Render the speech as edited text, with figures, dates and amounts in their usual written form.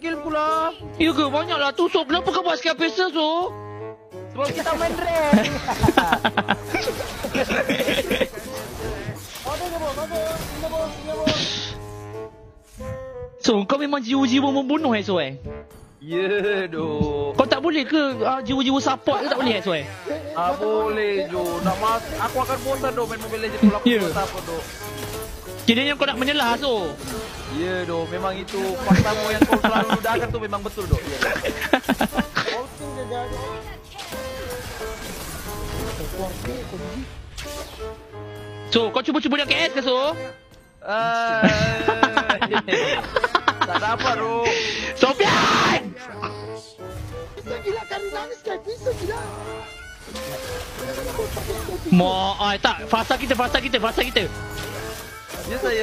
kill pula. Ya ke? Banyaklah tu, so kenapa kau buat skill peser, so? Sebab kita main rank. So, kau memang jiwa-jiwa membunuh so Ya doh. Kau tak boleh ke jiwa-jiwa support ke tak boleh so Boleh Jo. Nak aku akan bosan doh main Mobile Legends kalau aku support doh. Kiranya kau nak menyelah so. Ya doh, memang itu faktamu yang kau selalu ludahkan tu memang betul doh. So, kau cuba-cuba dengan KS ke so? Tak dapat doh. Sofian! Bisa gila kan nangis kan? Bisa gila. Tak, fasa kita. Ya saya